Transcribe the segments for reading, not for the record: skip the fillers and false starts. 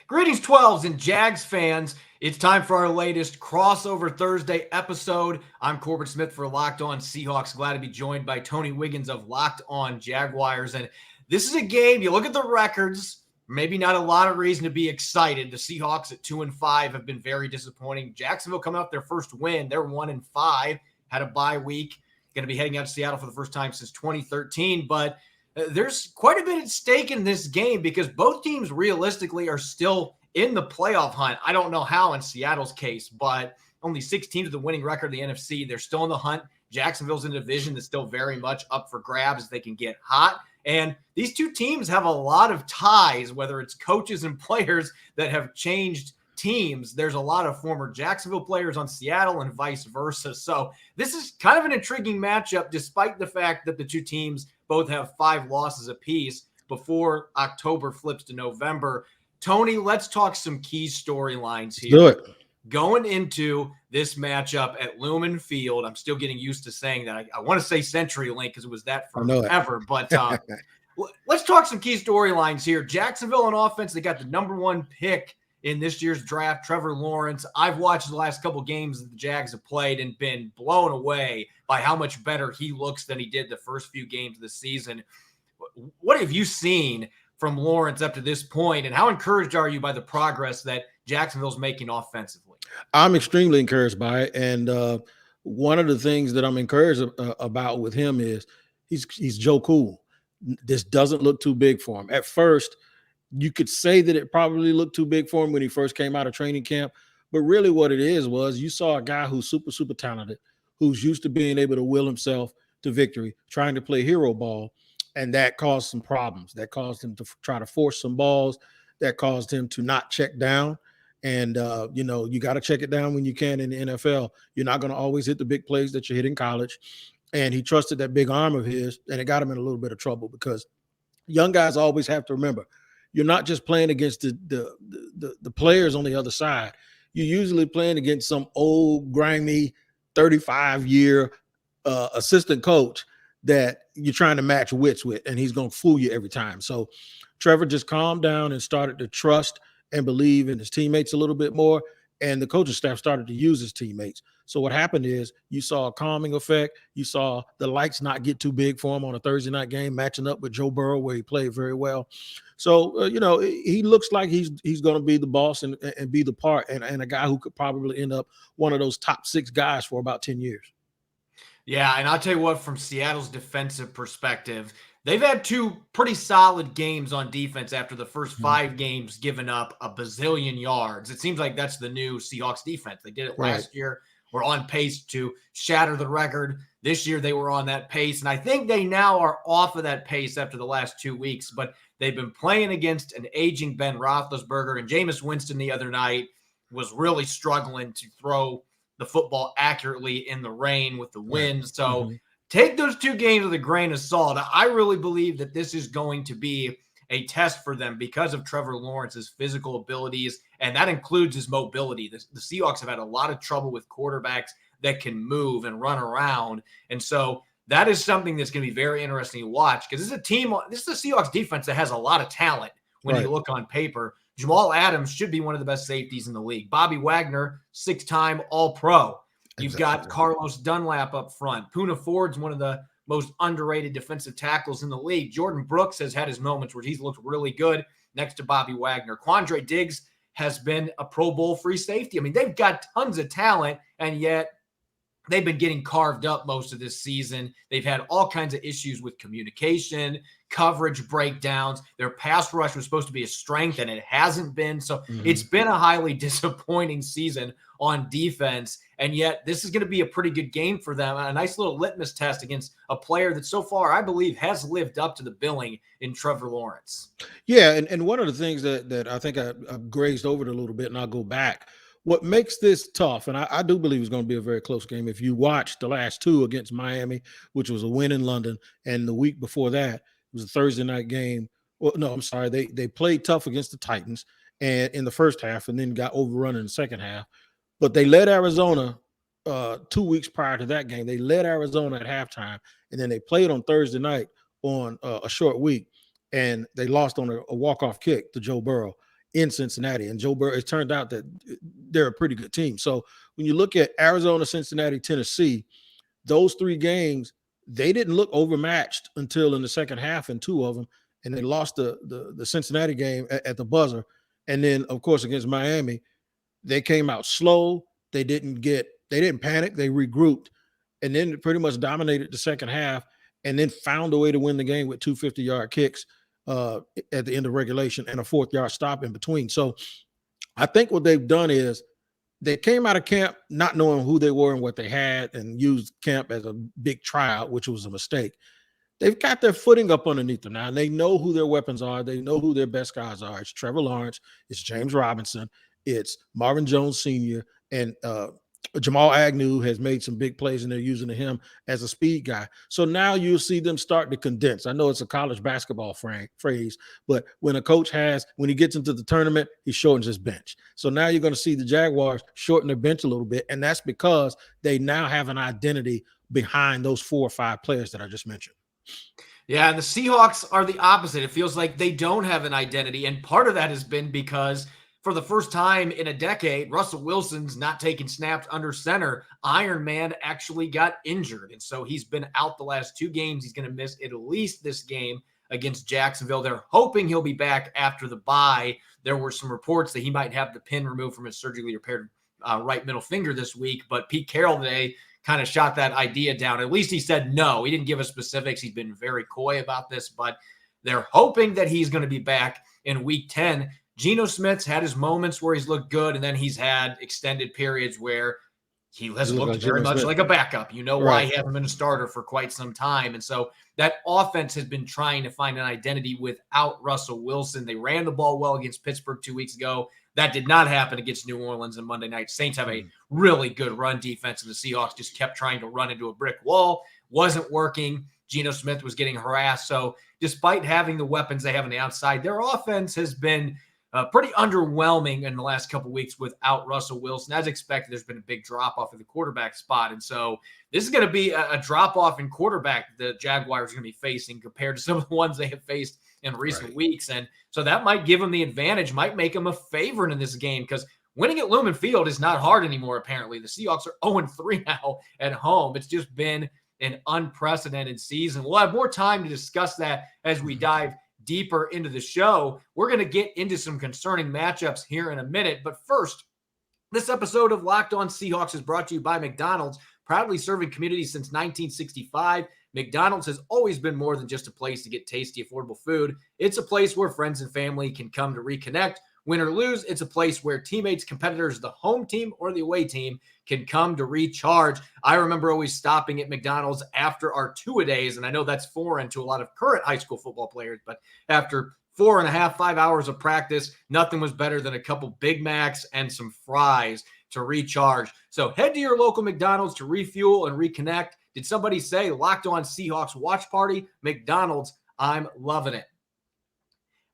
Greetings, 12s and Jags fans. It's time for our latest crossover Thursday episode. I'm Corbin Smith for Locked On Seahawks. Glad to be joined by Tony Wiggins of Locked On Jaguars. And this is a game, you look at the records, maybe not a lot of reason to be excited. The Seahawks at 2-5 have been very disappointing. Jacksonville coming off their first win. They're 1-5, had a bye week. Going to be heading out to Seattle for the first time since 2013. But there's quite a bit at stake in this game because both teams realistically are still in the playoff hunt. I don't know how in Seattle's case, but only 6 teams with the winning record in the NFC. They're still in the hunt. Jacksonville's in a division that's still very much up for grabs if they can get hot. And these two teams have a lot of ties, whether it's coaches and players that have changed teams. There's a lot of former Jacksonville players on Seattle and vice versa. So this is kind of an intriguing matchup, despite the fact that the two teams both have 5 losses apiece before October flips to November. Tony, let's talk some key storylines here. Do it. Going into this matchup at Lumen Field, I'm still getting used to saying that. I want to say CenturyLink because it was that forever. But let's talk some key storylines here. Jacksonville on offense, they got the #1 pick in this year's draft, Trevor Lawrence. I've watched the last couple games that the Jags have played and been blown away by how much better he looks than he did the first few games of the season. What have you seen from Lawrence up to this point, and how encouraged are you by the progress that Jacksonville's making offensively? I'm extremely encouraged by it, and one of the things that I'm encouraged about with him is he's Joe Cool. This doesn't look too big for him. At first, you could say that it probably looked too big for him when he first came out of training camp, but really what it is was you saw a guy who's super, super talented, who's used to being able to will himself to victory, trying to play hero ball, and that caused some problems. That caused him to try to force some balls. That caused him to not check down. And, you got to check it down when you can in the NFL. You're not going to always hit the big plays that you hit in college. And he trusted that big arm of his, and it got him in a little bit of trouble because young guys always have to remember, you're not just playing against the players on the other side. You're usually playing against some old, grimy, 35-year assistant coach that you're trying to match wits with, and he's going to fool you every time. So Trevor just calmed down and started to trust and believe in his teammates a little bit more, and the coaching staff started to use his teammates. So what happened is you saw a calming effect. You saw the lights not get too big for him on a Thursday night game, matching up with Joe Burrow, where he played very well. So, he looks like he's going to be the boss and be the part and a guy who could probably end up one of those top 6 guys for about 10 years. Yeah, and I'll tell you what, from Seattle's defensive perspective, they've had 2 pretty solid games on defense after the first 5 games giving up a bazillion yards. It seems like that's the new Seahawks defense. They did it last year. We're on pace to shatter the record. This year they were on that pace, and I think they now are off of that pace after the last 2 weeks, but they've been playing against an aging Ben Roethlisberger, and Jameis Winston the other night was really struggling to throw the football accurately in the rain with the wind. So take those 2 games with a grain of salt. I really believe that this is going to be a test for them because of Trevor Lawrence's physical abilities, and that includes his mobility. The Seahawks have had a lot of trouble with quarterbacks that can move and run around, and so that is something that's going to be very interesting to watch because this is a Seahawks defense that has a lot of talent when you look on paper. Jamal Adams should be one of the best safeties in the league. Bobby Wagner, 6-time All-Pro. You've got Carlos Dunlap up front. Poona Ford's one of the most underrated defensive tackles in the league. Jordan Brooks has had his moments where he's looked really good next to Bobby Wagner. Quandre Diggs has been a Pro Bowl free safety. I mean, they've got tons of talent, and yet they've been getting carved up most of this season. They've had all kinds of issues with communication, coverage breakdowns. Their pass rush was supposed to be a strength, and it hasn't been. So it's been a highly disappointing season on defense, and yet this is going to be a pretty good game for them. A nice little litmus test against a player that so far, I believe, has lived up to the billing in Trevor Lawrence. Yeah, and one of the things that I think I grazed over it a little bit, and I'll go back. What makes this tough, and I do believe it's going to be a very close game. If you watch the last 2 against Miami, which was a win in London, and the week before that, it was a Thursday night game. Well, no, I'm sorry. They played tough against the Titans and in the first half and then got overrun in the second half. But they led Arizona 2 weeks prior to that game. They led Arizona at halftime, and then they played on Thursday night on a short week, and they lost on a walk-off kick to Joe Burrow. in Cincinnati. And Joe Burrow, it turned out that they're a pretty good team. So when you look at Arizona, Cincinnati, Tennessee, those 3 games, they didn't look overmatched until in the second half in 2 of them, and they lost the Cincinnati game at the buzzer. And then, of course, against Miami, they came out slow. They didn't panic. They regrouped, and then pretty much dominated the second half, and then found a way to win the game with 2 50-yard kicks at the end of regulation and a 4th-yard stop in between. So I think what they've done is they came out of camp not knowing who they were and what they had, and used camp as a big tryout, which was a mistake. They've got their footing up underneath them now, and they know who their weapons are. They know who their best guys are. It's Trevor Lawrence. It's James Robinson. It's Marvin Jones Sr. And Jamal Agnew has made some big plays, and they're using him as a speed guy. So now you'll see them start to condense. I know it's a college basketball phrase, but when he gets into the tournament, he shortens his bench. So now you're going to see the Jaguars shorten their bench a little bit, and that's because they now have an identity behind those 4 or 5 players that I just mentioned. Yeah, and the Seahawks are the opposite. It feels like they don't have an identity, and part of that has been because for the first time in a decade, Russell Wilson's not taking snaps under center. Iron Man actually got injured, and so he's been out the last 2 games. He's going to miss at least this game against Jacksonville. They're hoping he'll be back after the bye. There were some reports that he might have the pin removed from his surgically repaired right middle finger this week, but Pete Carroll today kind of shot that idea down. At least he said no. He didn't give us specifics. He's been very coy about this, but they're hoping that he's going to be back in week 10. Geno Smith's had his moments where he's looked good, and then he's had extended periods where he has looked very much like a backup. You know why he hasn't been a starter for quite some time. And so that offense has been trying to find an identity without Russell Wilson. They ran the ball well against Pittsburgh 2 weeks ago. That did not happen against New Orleans on Monday night. Saints have a really good run defense, and the Seahawks just kept trying to run into a brick wall. Wasn't working. Geno Smith was getting harassed. So despite having the weapons they have on the outside, their offense has been pretty underwhelming in the last couple of weeks without Russell Wilson. As expected, there's been a big drop-off at the quarterback spot. And so this is going to be a drop-off in quarterback the Jaguars are going to be facing compared to some of the ones they have faced in recent weeks. And so that might give them the advantage, might make them a favorite in this game, because winning at Lumen Field is not hard anymore, apparently. The Seahawks are 0-3 now at home. It's just been an unprecedented season. We'll have more time to discuss that as we dive deeper into the show. We're going to get into some concerning matchups here in a minute. But first, this episode of Locked On Seahawks is brought to you by McDonald's, proudly serving communities since 1965. McDonald's has always been more than just a place to get tasty, affordable food. It's a place where friends and family can come to reconnect. Win or lose, it's a place where teammates, competitors, the home team or the away team can come to recharge. I remember always stopping at McDonald's after our two-a-days, and I know that's foreign to a lot of current high school football players, but after 4.5, 5 hours of practice, nothing was better than a couple Big Macs and some fries to recharge. So head to your local McDonald's to refuel and reconnect. Did somebody say Locked On Seahawks watch party? McDonald's, I'm loving it.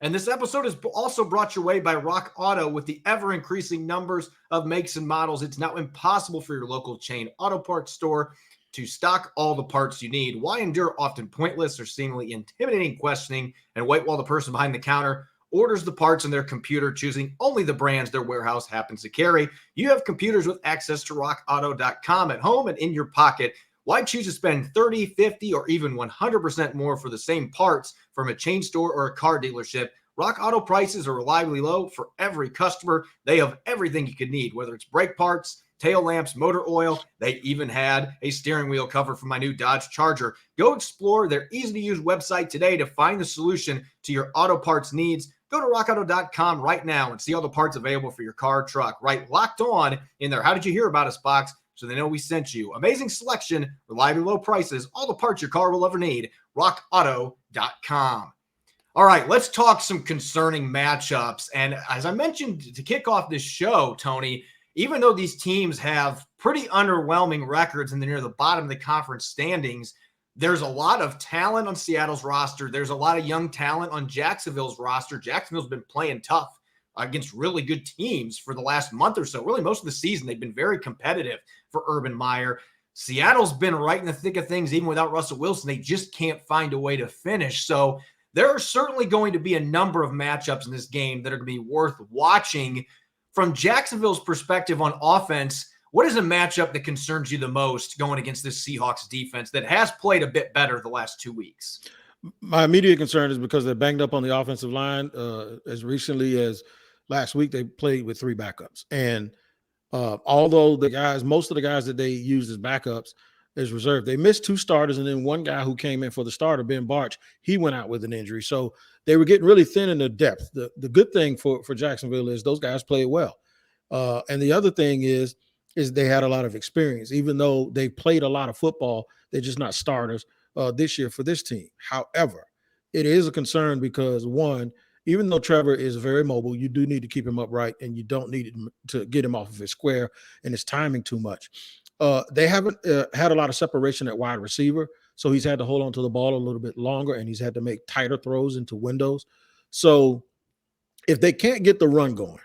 And this episode is also brought your way by Rock Auto. With the ever-increasing numbers of makes and models, it's now impossible for your local chain auto parts store to stock all the parts you need. Why endure often pointless or seemingly intimidating questioning and wait while the person behind the counter orders the parts on their computer, choosing only the brands their warehouse happens to carry? You have computers with access to rockauto.com at home and in your pocket. Why choose to spend 30, 50, or even 100% more for the same parts from a chain store or a car dealership? Rock Auto prices are reliably low for every customer. They have everything you could need, whether it's brake parts, tail lamps, motor oil. They even had a steering wheel cover for my new Dodge Charger. Go explore their easy-to-use website today to find the solution to your auto parts needs. Go to rockauto.com right now and see all the parts available for your car, truck. Right, Locked On in there. How did you hear about us box? So they know we sent you. Amazing selection, reliably low prices, all the parts your car will ever need. rockauto.com. All right, let's talk some concerning matchups. And as I mentioned to kick off this show, Tony, even though these teams have pretty underwhelming records and they're near the bottom of the conference standings, there's a lot of talent on Seattle's roster. There's a lot of young talent on Jacksonville's roster. Jacksonville's been playing tough against really good teams for the last month or so. Really, most of the season, they've been very competitive for Urban Meyer. Seattle's been right in the thick of things, even without Russell Wilson. They just can't find a way to finish. So there are certainly going to be a number of matchups in this game that are going to be worth watching. From Jacksonville's perspective on offense, what is a matchup that concerns you the most going against this Seahawks defense that has played a bit better the last 2 weeks? My immediate concern is because they're banged up on the offensive line. As recently as last week, they played with 3 backups. And although most of the guys that they used as backups is reserved, they missed 2 starters. And then one guy who came in for the starter, Ben Barch, he went out with an injury. So they were getting really thin in their depth. The good thing for Jacksonville is those guys played well. And the other thing is they had a lot of experience. Even though they played a lot of football, they're just not starters this year for this team. However, it is a concern because, one, even though Trevor is very mobile, you do need to keep him upright, and you don't need to get him off of his square and his timing too much. They haven't had a lot of separation at wide receiver, so he's had to hold on to the ball a little bit longer, and he's had to make tighter throws into windows. So if they can't get the run going,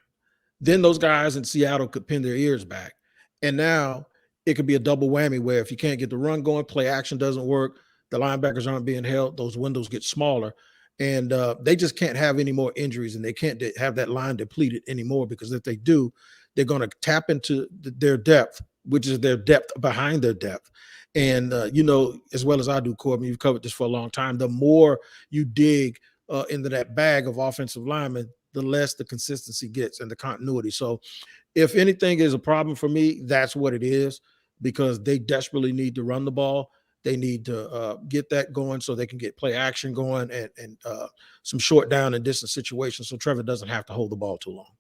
then those guys in Seattle could pin their ears back. And now it could be a double whammy where if you can't get the run going, play action doesn't work, the linebackers aren't being held, those windows get smaller, and they just can't have any more injuries, and they can't have that line depleted anymore, because if they do, they're going to tap into their depth, which is their depth behind their depth. And, as well as I do, Corbin, you've covered this for a long time, the more you dig into that bag of offensive linemen, the less the consistency gets and the continuity. So if anything is a problem for me, that's what it is, because they desperately need to run the ball. They need to get that going so they can get play action going and some short down and distance situations, so Trevor doesn't have to hold the ball too long.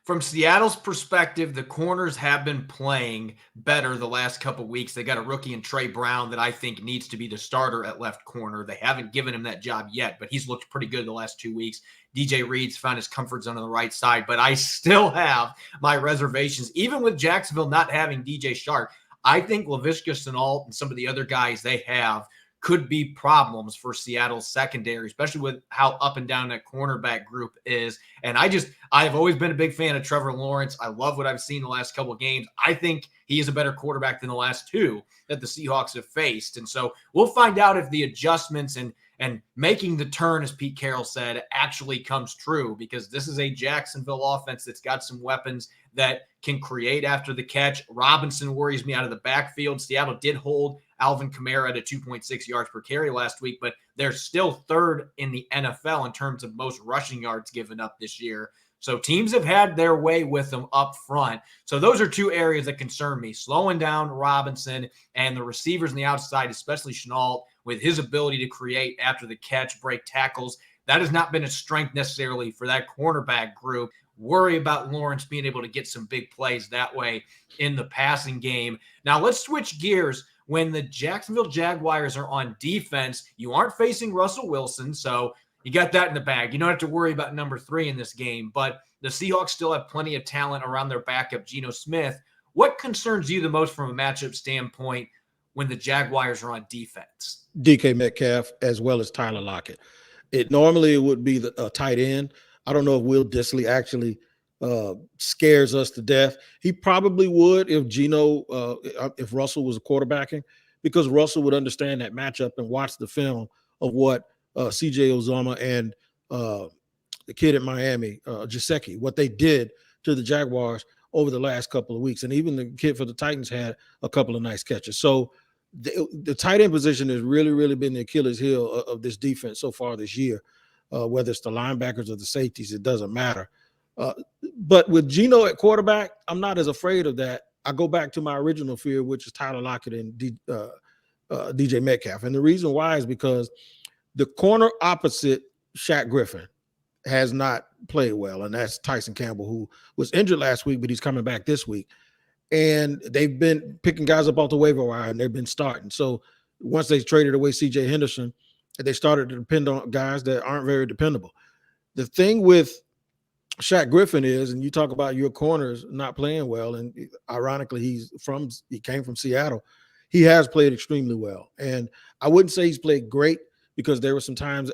From Seattle's perspective, the corners have been playing better the last couple weeks. They got a rookie in Trey Brown that I think needs to be the starter at left corner. They haven't given him that job yet, but he's looked pretty good the last 2 weeks. DJ Reed's found his comfort zone on the right side, but I still have my reservations. Even with Jacksonville not having DJ Shark, I think Laviska Shenault and some of the other guys they have could be problems for Seattle's secondary, especially with how up and down that cornerback group is. And I've always been a big fan of Trevor Lawrence. I love what I've seen the last couple of games. I think he is a better quarterback than the last 2 that the Seahawks have faced. And so we'll find out if the adjustments and making the turn, as Pete Carroll said, actually comes true, because this is a Jacksonville offense that's got some weapons that can create after the catch. Robinson worries me out of the backfield. Seattle did hold Alvin Kamara at a 2.6 yards per carry last week, but they're still 3rd in the NFL in terms of most rushing yards given up this year. So teams have had their way with them up front. So those are 2 areas that concern me: slowing down Robinson and the receivers on the outside, especially Shenault, with his ability to create after the catch, break tackles. That has not been a strength necessarily for that cornerback group. Worry about Lawrence being able to get some big plays that way in the passing game. Now let's switch gears. When the Jacksonville Jaguars are on defense, you aren't facing Russell Wilson, so you got that in the bag. You don't have to worry about number 3 in this game, but the Seahawks still have plenty of talent around their backup, Geno Smith. What concerns you the most from a matchup standpoint when the Jaguars are on defense? DK Metcalf as well as Tyler Lockett. It normally would be a tight end. I don't know if Will Dissly actually scares us to death. He probably would if Russell was quarterbacking, because Russell would understand that matchup and watch the film of what CJ Uzomah and the kid at Miami, Gesicki, what they did to the Jaguars over the last couple of weeks. And even the kid for the Titans had a couple of nice catches. So the tight end position has really, really been the Achilles heel of this defense so far this year. Whether it's the linebackers or the safeties, it doesn't matter. But with Geno at quarterback, I'm not as afraid of that. I go back to my original fear, which is Tyler Lockett and DJ Metcalf. And the reason why is because the corner opposite Shaq Griffin has not played well, and that's Tyson Campbell, who was injured last week, but he's coming back this week. And they've been picking guys up off the waiver wire, and they've been starting. So once they traded away C.J. Henderson, they started to depend on guys that aren't very dependable. The thing with Shaq Griffin is, and you talk about your corners not playing well, and ironically, he came from Seattle. He has played extremely well. And I wouldn't say he's played great, because there were some times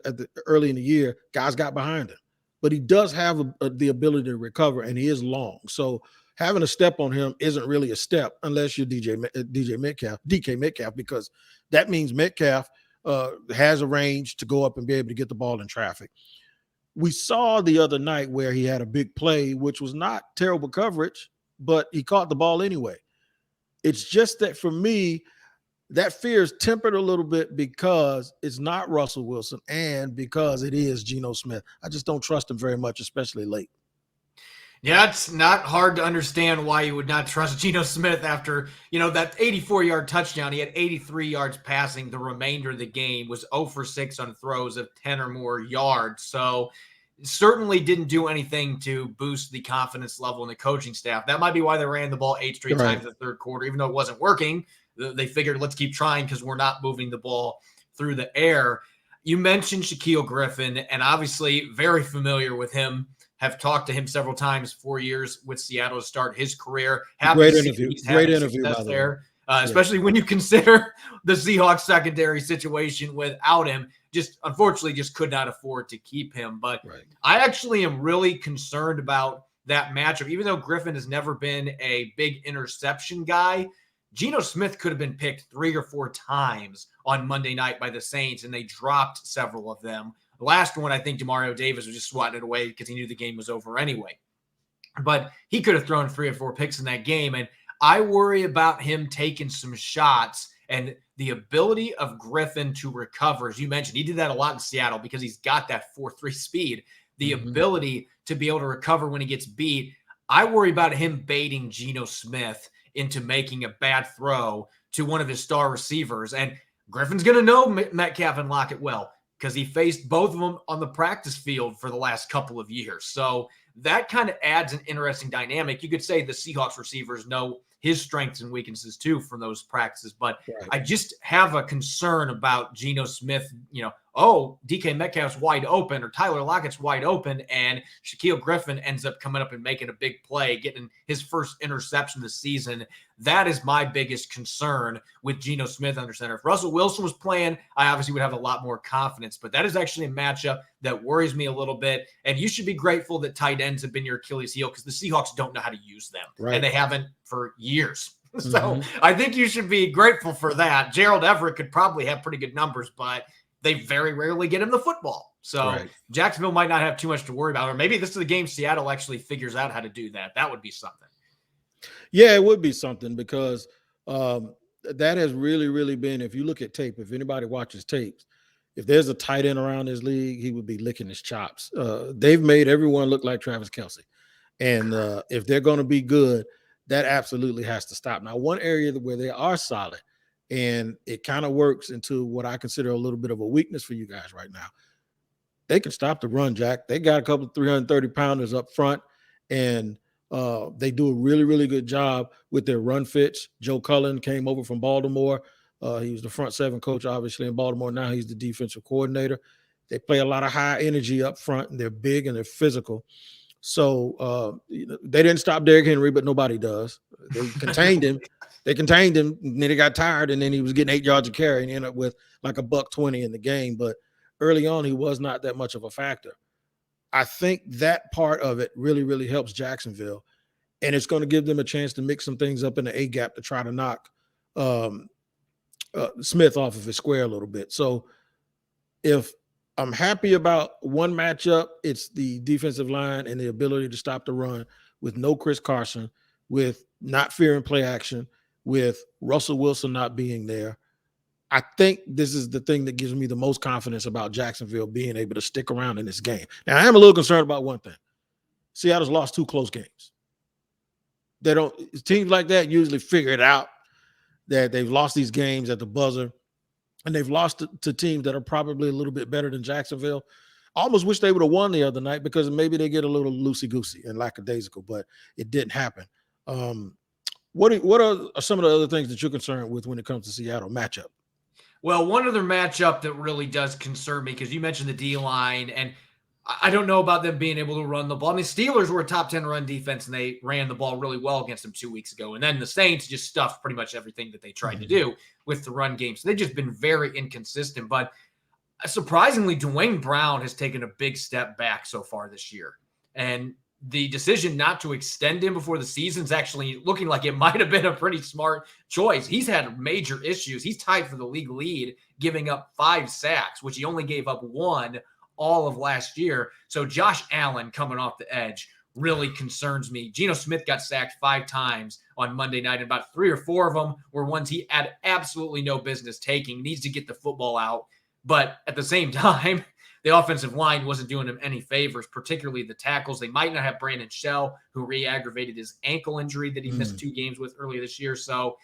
early in the year, guys got behind him. But he does have the ability to recover, and he is long. So having a step on him isn't really a step unless you're DK Metcalf, because that means Metcalf has a range to go up and be able to get the ball in traffic. We saw the other night where he had a big play, which was not terrible coverage, but he caught the ball anyway. It's just that for me, that fear is tempered a little bit because it's not Russell Wilson and because it is Geno Smith. I just don't trust him very much, especially late. Yeah, it's not hard to understand why you would not trust Geno Smith after, that 84-yard touchdown. He had 83 yards passing. The remainder of the game was 0 for 6 on throws of 10 or more yards. So certainly didn't do anything to boost the confidence level in the coaching staff. That might be why they ran the ball 8 straight times in the third quarter, even though it wasn't working. They figured, let's keep trying because we're not moving the ball through the air. You mentioned Shaq Griffin, and obviously very familiar with him. Have talked to him several times, 4 years with Seattle to start his career. Great interview. Great interview, by the there. Especially when you consider the Seahawks secondary situation without him. Just unfortunately just could not afford to keep him. But I actually am really concerned about that matchup. Even though Griffin has never been a big interception guy, Geno Smith could have been picked 3 or 4 times on Monday night by the Saints, and they dropped several of them. The last one, I think Demario Davis was just swatting it away because he knew the game was over anyway. But he could have thrown 3 or 4 picks in that game, and I worry about him taking some shots and the ability of Griffin to recover. As you mentioned, he did that a lot in Seattle because he's got that 4.3 speed, the ability to be able to recover when he gets beat. I worry about him baiting Geno Smith into making a bad throw to one of his star receivers. And Griffin's going to know Metcalf and Lockett well because he faced both of them on the practice field for the last couple of years. So that kind of adds an interesting dynamic. You could say the Seahawks receivers know his strengths and weaknesses too from those practices. But I just have a concern about Geno Smith, DK Metcalf's wide open or Tyler Lockett's wide open, and Shaq Griffin ends up coming up and making a big play, getting his first interception this season. That is my biggest concern with Geno Smith under center. If Russell Wilson was playing, I obviously would have a lot more confidence, but that is actually a matchup that worries me a little bit. And you should be grateful that tight ends have been your Achilles heel because the Seahawks don't know how to use them, and they haven't for years. So I think you should be grateful for that. Gerald Everett could probably have pretty good numbers, but they very rarely get him the football. So Jacksonville might not have too much to worry about. Or maybe this is the game Seattle actually figures out how to do that. That would be something. Yeah, it would be something because that has really, really been, if you look at tape, if anybody watches tapes, if there's a tight end around this league, he would be licking his chops. They've made everyone look like Travis Kelce. And if they're going to be good, that absolutely has to stop. Now, one area where they are solid, and it kind of works into what I consider a little bit of a weakness for you guys right now. They can stop the run, Jack. They got a couple of 330-pounders up front, and they do a really, really good job with their run fits. Joe Cullen came over from Baltimore. He was the front seven coach, obviously, in Baltimore. Now he's the defensive coordinator. They play a lot of high energy up front, and they're big and they're physical. So they didn't stop Derrick Henry, but nobody does. They contained him. They contained him, and then he got tired, and then he was getting 8 yards a carry and ended up with like $120 in the game. But early on, he was not that much of a factor. I think that part of it really, really helps Jacksonville, and it's going to give them a chance to mix some things up in the A-gap to try to knock Smith off of his square a little bit. So if I'm happy about one matchup, it's the defensive line and the ability to stop the run with no Chris Carson, with not fearing play action, with Russell Wilson not being there. I think this is the thing that gives me the most confidence about Jacksonville being able to stick around in this game. Now, I am a little concerned about one thing. Seattle's lost 2 close games. They don't – teams like that usually figure it out, that they've lost these games at the buzzer, and they've lost to teams that are probably a little bit better than Jacksonville. I almost wish they would have won the other night because maybe they get a little loosey-goosey and lackadaisical, but it didn't happen. What are some of the other things that you're concerned with when it comes to Seattle matchup? Well, one other matchup that really does concern me, because you mentioned the D-line, and I don't know about them being able to run the ball. I mean, Steelers were a top 10 run defense, and they ran the ball really well against them 2 weeks ago. And then the Saints just stuffed pretty much everything that they tried to do with the run game. So they've just been very inconsistent. But surprisingly, Dwayne Brown has taken a big step back so far this year. And the decision not to extend him before the season's actually looking like it might have been a pretty smart choice. He's had major issues. He's tied for the league lead, giving up 5 sacks, which he only gave up 1 all of last year. So Josh Allen coming off the edge really concerns me. Geno Smith got sacked 5 times on Monday night, and about 3 or 4 of them were ones he had absolutely no business taking. He needs to get the football out. But at the same time, the offensive line wasn't doing him any favors, particularly the tackles. They might not have Brandon Shell, who re-aggravated his ankle injury that he missed 2 games with earlier this year. So,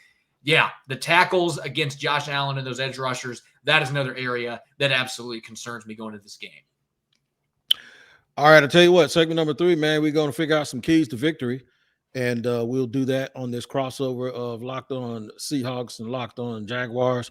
yeah, the tackles against Josh Allen and those edge rushers, that is another area that absolutely concerns me going into this game. All right, I'll tell you what, segment number 3, man, we're going to figure out some keys to victory, and we'll do that on this crossover of Locked On Seahawks and Locked On Jaguars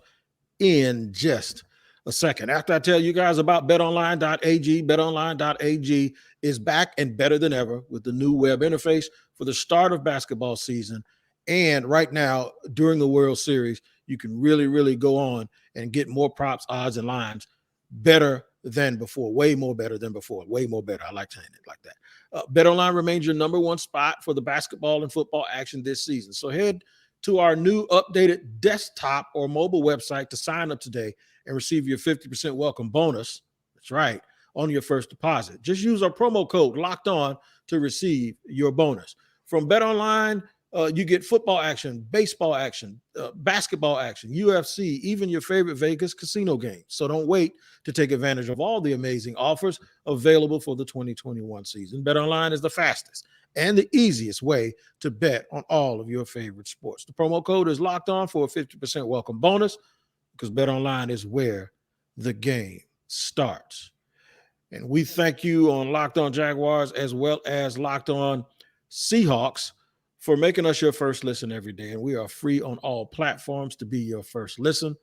in just a second. After I tell you guys about betonline.ag, betonline.ag is back and better than ever with the new web interface for the start of basketball season. And right now, during the World Series, you can really, really go on and get more props, odds, and lines better than before, way more better than before, way more better. I like saying it like that. BetOnline remains your number 1 spot for the basketball and football action this season. So head to our new updated desktop or mobile website to sign up today and receive your 50% welcome bonus. That's right, on your first deposit. Just use our promo code Locked On to receive your bonus. From BetOnline, you get football action, baseball action, basketball action, UFC, even your favorite Vegas casino games. So don't wait to take advantage of all the amazing offers available for the 2021 season. BetOnline is the fastest and the easiest way to bet on all of your favorite sports. The promo code is Locked On for a 50% welcome bonus, because BetOnline is where the game starts. And we thank you on Locked On Jaguars as well as Locked On Seahawks for making us your first listen every day. And we are free on all platforms to be your first listen.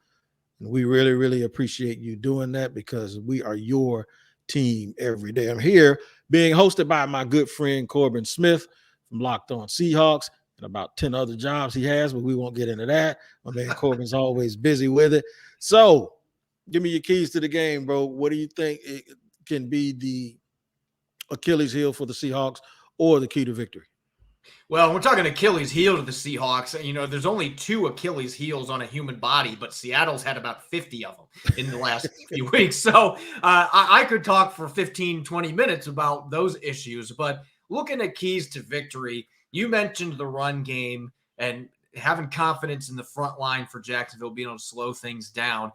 And we really, really appreciate you doing that, because we are your team every day. I'm here being hosted by my good friend Corbin Smith from Locked On Seahawks and about 10 other jobs he has, but we won't get into that. My man Corbin's always busy with it. So give me your keys to the game, bro. What do you think it can be the Achilles heel for the Seahawks or the key to victory? Well, we're talking Achilles heel to the Seahawks. You know, there's only 2 Achilles heels on a human body, but Seattle's had about 50 of them in the last few weeks. So I could talk for 15, 20 minutes about those issues. But looking at keys to victory, you mentioned the run game and having confidence in the front line for Jacksonville being able to slow things down.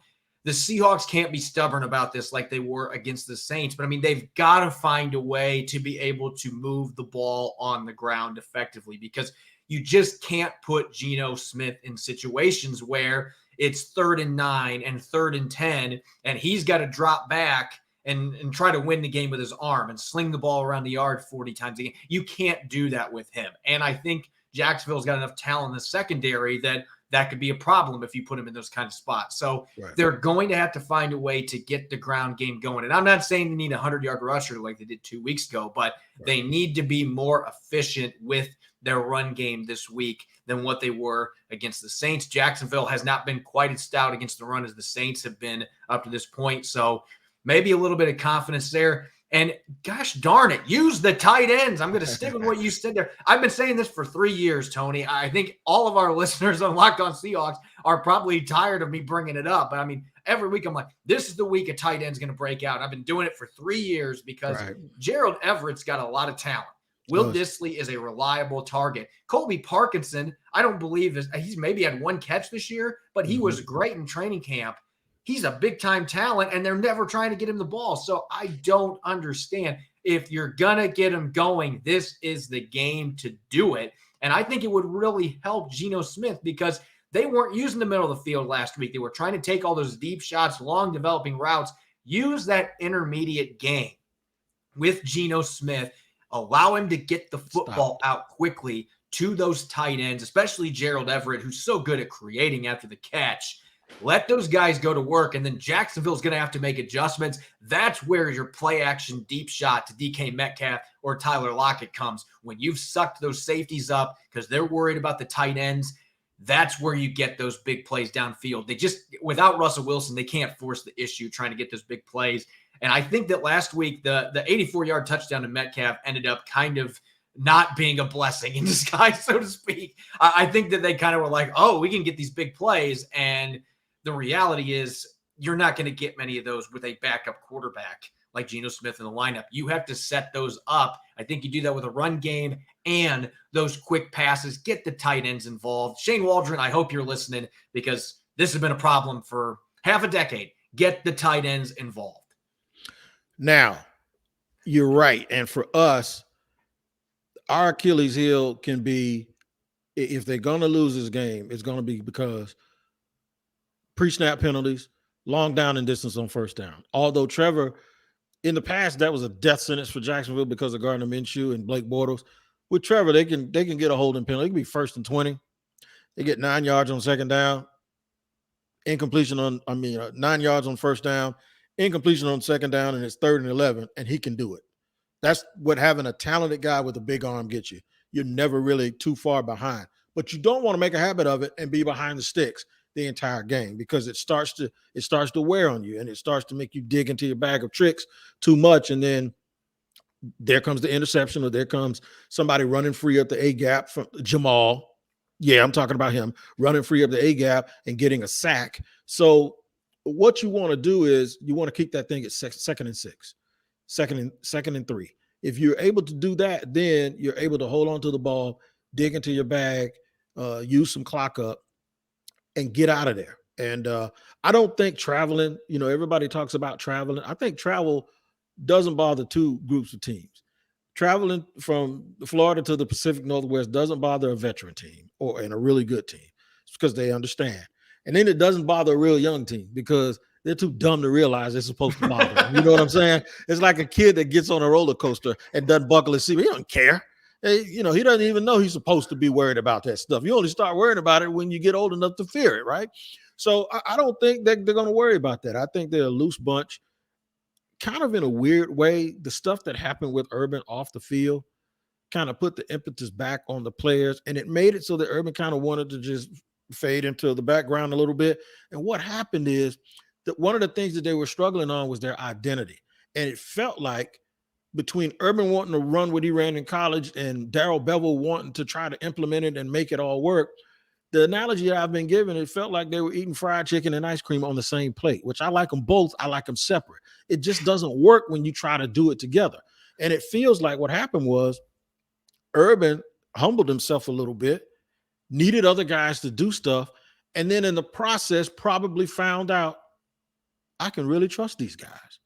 The Seahawks can't be stubborn about this like they were against the Saints. But, I mean, they've got to find a way to be able to move the ball on the ground effectively, because you just can't put Geno Smith in situations where it's 3rd and 9 and 3rd and 10, and he's got to drop back and try to win the game with his arm and sling the ball around the yard 40 times a game. You can't do that with him. And I think Jacksonville's got enough talent in the secondary that could be a problem if you put him in those kind of spots. So They're going to have to find a way to get the ground game going. And I'm not saying they need a 100-yard rusher like they did 2 weeks ago, but they need to be more efficient with their run game this week than what they were against the Saints. Jacksonville has not been quite as stout against the run as the Saints have been up to this point. So maybe a little bit of confidence there. And gosh darn it, use the tight ends. I'm going to stick with what you said there. I've been saying this for 3 years, Tony. I think all of our listeners on Locked On Seahawks are probably tired of me bringing it up. But I mean, every week I'm like, this is the week a tight end's going to break out. I've been doing it for 3 years because Gerald Everett's got a lot of talent. Will Dissly is a reliable target. Colby Parkinson, I don't believe he's maybe had 1 catch this year, but he was great in training camp. He's a big-time talent, and they're never trying to get him the ball. So I don't understand. If you're going to get him going, this is the game to do it. And I think it would really help Geno Smith, because they weren't using the middle of the field last week. They were trying to take all those deep shots, long developing routes. Use that intermediate game with Geno Smith. Allow him to get the football out quickly to those tight ends, especially Gerald Everett, who's so good at creating after the catch. Let those guys go to work, and then Jacksonville's going to have to make adjustments. That's where your play-action deep shot to DK Metcalf or Tyler Lockett comes. When you've sucked those safeties up because they're worried about the tight ends, that's where you get those big plays downfield. They just, without Russell Wilson, they can't force the issue trying to get those big plays. And I think that last week, the 84-yard touchdown to Metcalf ended up kind of not being a blessing in disguise, so to speak. I think that they kind of were like, oh, we can get these big plays. And the reality is you're not going to get many of those with a backup quarterback like Geno Smith in the lineup. You have to set those up. I think you do that with a run game and those quick passes. Get the tight ends involved. Shane Waldron, I hope you're listening, because this has been a problem for half a decade. Get the tight ends involved. Now, you're right. And for us, our Achilles heel can be, if they're going to lose this game, it's going to be because pre-snap penalties, long down and distance on first down. Although Trevor, in the past, that was a death sentence for Jacksonville because of Gardner Minshew and Blake Bortles. With Trevor, they can get a holding penalty. It can be 1st and 20. They get 9 yards on second down, incompletion on, 9 yards on first down, incompletion on second down, and it's 3rd and 11, and he can do it. That's what having a talented guy with a big arm gets you. You're never really too far behind. But you don't want to make a habit of it and be behind the sticks the entire game, because it starts to wear on you, and it starts to make you dig into your bag of tricks too much. And then there comes the interception, or there comes somebody running free up the A gap from Jamal. Yeah, I'm talking about him running free up the A gap and getting a sack. So what you want to do is you want to keep that thing at 2nd and 6, 2nd and 3. If you're able to do that, then you're able to hold on to the ball, dig into your bag, use some clock up, and get out of there. And I don't think traveling, everybody talks about traveling. I think travel doesn't bother two groups of teams. Traveling from Florida to the Pacific Northwest doesn't bother a veteran team and a really good team. It's because they understand. And then it doesn't bother a real young team because they're too dumb to realize they're supposed to bother them. You know what I'm saying? It's like a kid that gets on a roller coaster and doesn't buckle his seat. He don't care. He doesn't even know he's supposed to be worried about that stuff. You only start worrying about it when you get old enough to fear it, right? So I don't think that they're going to worry about that. I think they're a loose bunch. Kind of in a weird way, the stuff that happened with Urban off the field kind of put the impetus back on the players, and it made it so that Urban kind of wanted to just fade into the background a little bit. And what happened is that one of the things that they were struggling on was their identity. And it felt like between Urban wanting to run what he ran in college and Darrell Bevel wanting to try to implement it and make it all work, the analogy that I've been given, it felt like they were eating fried chicken and ice cream on the same plate, which I like them both. I like them separate. It just doesn't work when you try to do it together. And it feels like what happened was Urban humbled himself a little bit, needed other guys to do stuff, and then in the process probably found out, I can really trust these guys.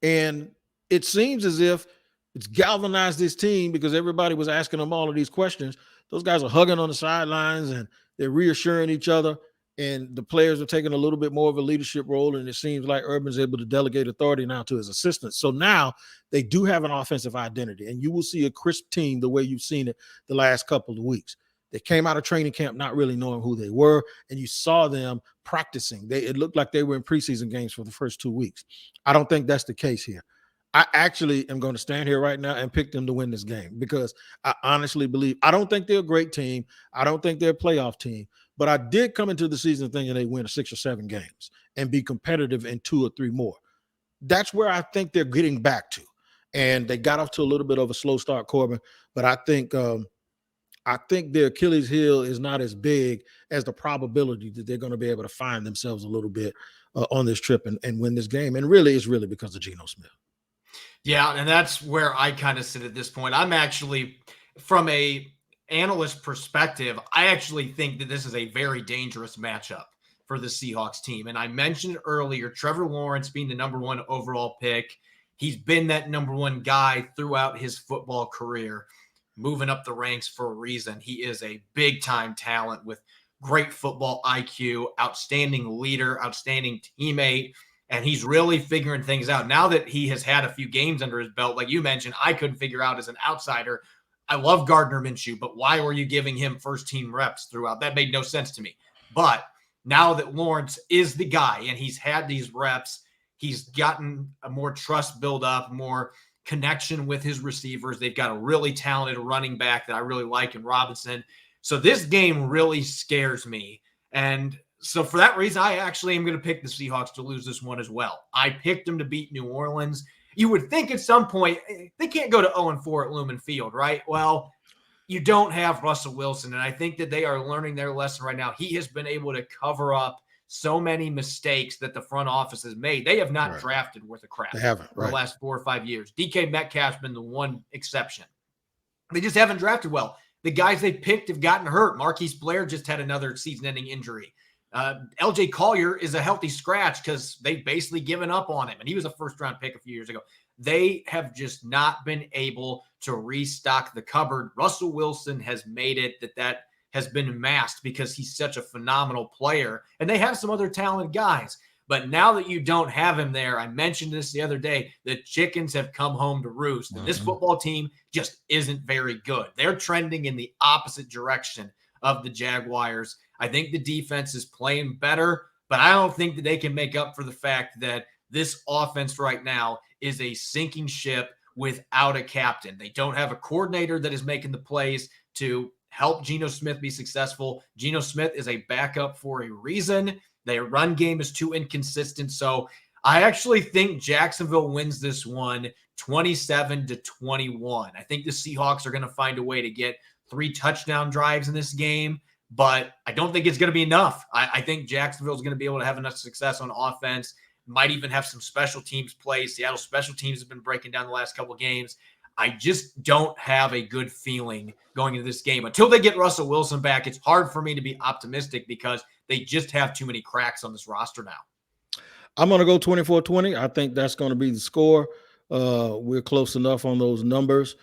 And it seems as if it's galvanized this team because everybody was asking them all of these questions. Those guys are hugging on the sidelines and they're reassuring each other, and the players are taking a little bit more of a leadership role, and it seems like Urban's able to delegate authority now to his assistants. So now they do have an offensive identity, and you will see a crisp team the way you've seen it the last couple of weeks. They came out of training camp not really knowing who they were, and you saw them practicing. It looked like they were in preseason games for the first 2 weeks. I don't think that's the case here. I actually am going to stand here right now and pick them to win this game because I honestly believe – I don't think they're a great team. I don't think they're a playoff team. But I did come into the season thinking they win 6 or 7 games and be competitive in 2 or 3 more. That's where I think they're getting back to. And they got off to a little bit of a slow start, Corbin. But I think their Achilles heel is not as big as the probability that they're going to be able to find themselves a little bit on this trip and win this game. And really, it's really because of Geno Smith. Yeah, and that's where I kind of sit at this point. I'm actually, from a analyst perspective, I actually think that this is a very dangerous matchup for the Seahawks team. And I mentioned earlier, Trevor Lawrence being the number 1 overall pick. He's been that number 1 guy throughout his football career, moving up the ranks for a reason. He is a big-time talent with great football IQ, outstanding leader, outstanding teammate, and he's really figuring things out. Now that he has had a few games under his belt, like you mentioned, I couldn't figure out as an outsider. I love Gardner Minshew, but why were you giving him first-team reps throughout? That made no sense to me. But now that Lawrence is the guy and he's had these reps, he's gotten a more trust build up, more connection with his receivers. They've got a really talented running back that I really like in Robinson. So this game really scares me. And so for that reason, I actually am going to pick the Seahawks to lose this one as well. I picked them to beat New Orleans. You would think at some point they can't go to 0-4 at Lumen Field, right? Well, you don't have Russell Wilson, and I think that they are learning their lesson right now. He has been able to cover up so many mistakes that the front office has made. They have not drafted worth a crap. They haven't, for the last 4 or 5 years. DK Metcalf's been the one exception. They just haven't drafted well. The guys they picked have gotten hurt. Marquise Blair just had another season-ending injury. LJ Collier is a healthy scratch because they've basically given up on him, and he was a first-round pick a few years ago. They have just not been able to restock the cupboard. Russell Wilson has made it that has been masked because he's such a phenomenal player, and they have some other talented guys. But now that you don't have him there, I mentioned this the other day, the chickens have come home to roost. And this football team just isn't very good. They're trending in the opposite direction of the Jaguars. I think the defense is playing better, but I don't think that they can make up for the fact that this offense right now is a sinking ship without a captain. They don't have a coordinator that is making the plays to help Geno Smith be successful. Geno Smith is a backup for a reason. Their run game is too inconsistent. So I actually think Jacksonville wins this one 27-21. I think the Seahawks are going to find a way to get 3 touchdown drives in this game, but I don't think it's going to be enough. I think Jacksonville is going to be able to have enough success on offense, might even have some special teams plays. Seattle special teams have been breaking down the last couple of games. I just don't have a good feeling going into this game. Until they get Russell Wilson back, it's hard for me to be optimistic because they just have too many cracks on this roster now. I'm going to go 24-20. I think that's going to be the score. We're close enough on those numbers.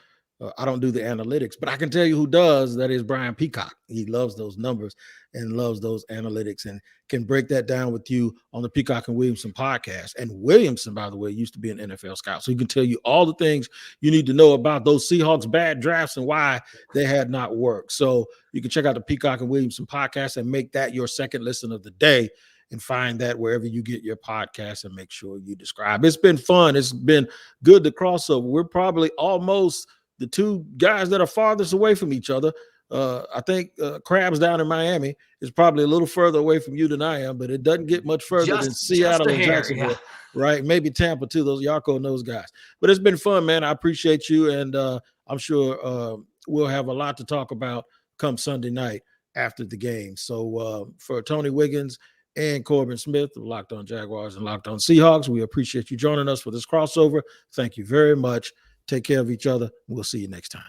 I don't do the analytics, but I can tell you who does. That is Brian Peacock. He loves those numbers and loves those analytics and can break that down with you on the Peacock and Williamson podcast. And Williamson, by the way, used to be an NFL scout. So he can tell you all the things you need to know about those Seahawks bad drafts and why they had not worked. So you can check out the Peacock and Williamson podcast and make that your second listen of the day, and find that wherever you get your podcast and make sure you describe. It's been fun. It's been good to cross over. We're probably almost the 2 guys that are farthest away from each other. I think Crabs down in Miami is probably a little further away from you than I am, but it doesn't get much further than Seattle and Jacksonville, right? Maybe Tampa too, those Yarko and those guys. But it's been fun, man. I appreciate you, and I'm sure we'll have a lot to talk about come Sunday night after the game. So for Tony Wiggins and Corbin Smith of Locked On Jaguars and Locked On Seahawks, we appreciate you joining us for this crossover. Thank you very much. Take care of each other. We'll see you next time.